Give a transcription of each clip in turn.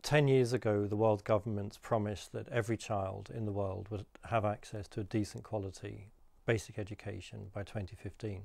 10 years ago, the world governments promised that every child in the world would have access to a decent quality basic education by 2015,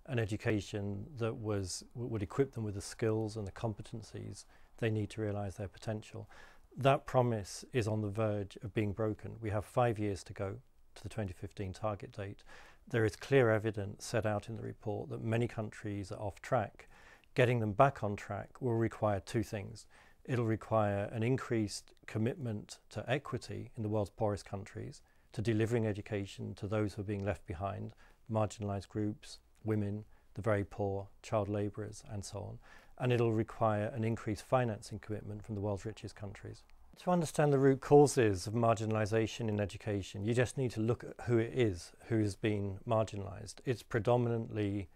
an education that would equip them with the skills and the competencies they need to realize their potential. That promise is on the verge of being broken. We have 5 years to go to the 2015 target date. There is clear evidence set out in the report that many countries are off track. Getting them back on track will require two things. It'll require an increased commitment to equity in the world's poorest countries, to delivering education to those who are being left behind, marginalized groups, women, the very poor, child laborers, and so on. And it'll require an increased financing commitment from the world's richest countries. To understand the root causes of marginalization in education, you just need to look at who it is who has been marginalized. It's predominantly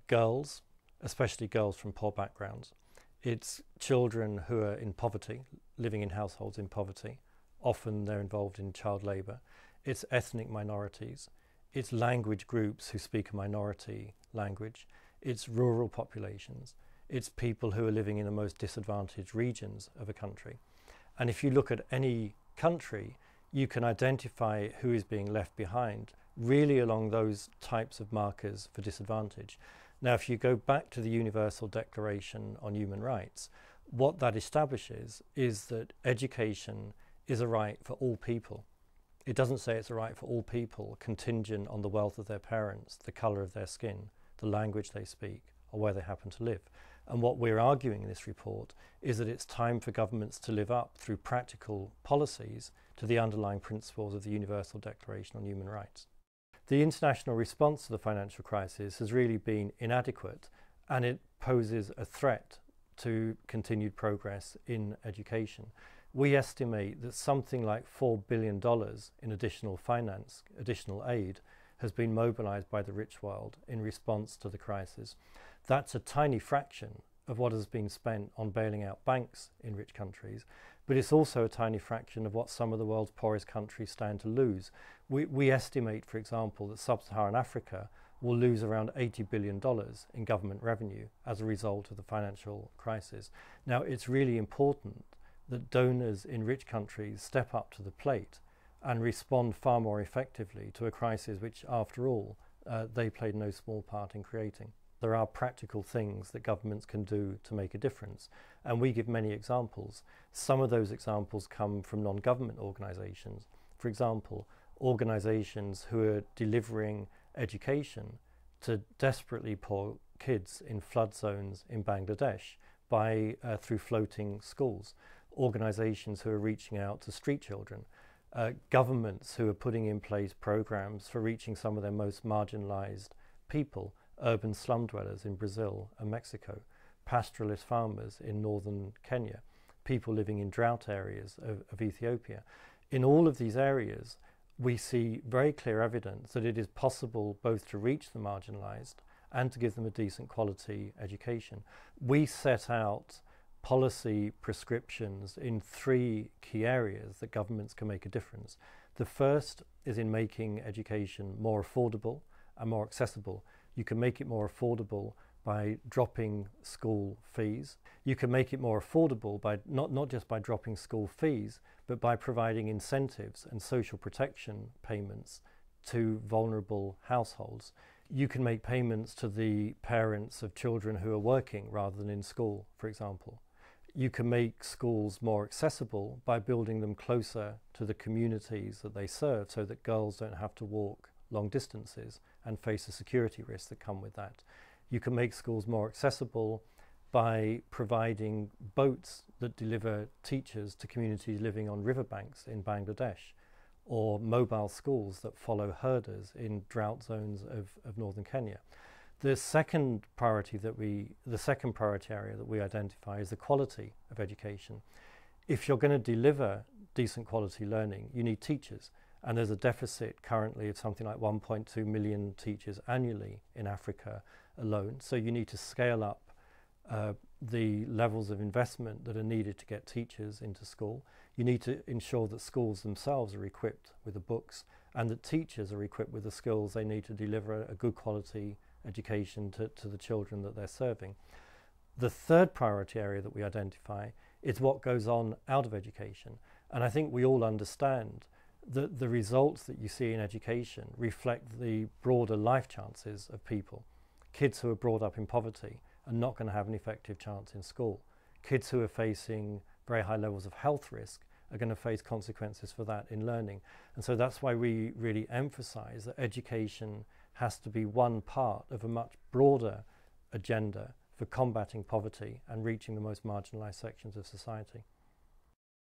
girls, especially girls from poor backgrounds. It's children who are in poverty, living in households in poverty. Often they're involved in child labour. It's ethnic minorities. It's language groups who speak a minority language. It's rural populations. It's people who are living in the most disadvantaged regions of a country. And if you look at any country, you can identify who is being left behind really along those types of markers for disadvantage. Now, if you go back to the Universal Declaration on Human Rights, what that establishes is that education is a right for all people. It doesn't say it's a right for all people contingent on the wealth of their parents, the colour of their skin, the language they speak, or where they happen to live. And what we're arguing in this report is that it's time for governments to live up through practical policies to the underlying principles of the Universal Declaration on Human Rights. The international response to the financial crisis has really been inadequate, and it poses a threat to continued progress in education. We estimate that something like $4 billion in additional finance, additional aid, has been mobilized by the rich world in response to the crisis. That's a tiny fraction of what has been spent on bailing out banks in rich countries, but it's also a tiny fraction of what some of the world's poorest countries stand to lose. We estimate, for example, that sub-Saharan Africa will lose around $80 billion in government revenue as a result of the financial crisis. Now, it's really important that donors in rich countries step up to the plate and respond far more effectively to a crisis which, after all, they played no small part in creating. There are practical things that governments can do to make a difference, and we give many examples. Some of those examples come from non-government organisations. For example, organisations who are delivering education to desperately poor kids in flood zones in Bangladesh through floating schools, organisations who are reaching out to street children, governments who are putting in place programs for reaching some of their most marginalised people, urban slum dwellers in Brazil and Mexico, pastoralist farmers in northern Kenya, people living in drought areas of Ethiopia. In all of these areas, we see very clear evidence that it is possible both to reach the marginalised and to give them a decent quality education. We set out policy prescriptions in three key areas that governments can make a difference. The first is in making education more affordable and more accessible. You can make it more affordable by dropping school fees. You can make it more affordable by not just by dropping school fees, but by providing incentives and social protection payments to vulnerable households. You can make payments to the parents of children who are working rather than in school, for example. You can make schools more accessible by building them closer to the communities that they serve so that girls don't have to walk long distances and face the security risks that come with that. You can make schools more accessible by providing boats that deliver teachers to communities living on riverbanks in Bangladesh, or mobile schools that follow herders in drought zones of northern Kenya. The second priority area that we identify is the quality of education. If you're going to deliver decent quality learning, you need teachers. And there's a deficit currently of something like 1.2 million teachers annually in Africa alone. So you need to scale up the levels of investment that are needed to get teachers into school. You need to ensure that schools themselves are equipped with the books and that teachers are equipped with the skills they need to deliver a good quality education to the children that they're serving. The third priority area that we identify It's what goes on out of education. And I think we all understand that the results that you see in education reflect the broader life chances of people. Kids who are brought up in poverty are not going to have an effective chance in school. Kids who are facing very high levels of health risk are going to face consequences for that in learning. And so that's why we really emphasize that education has to be one part of a much broader agenda for combating poverty and reaching the most marginalized sections of society.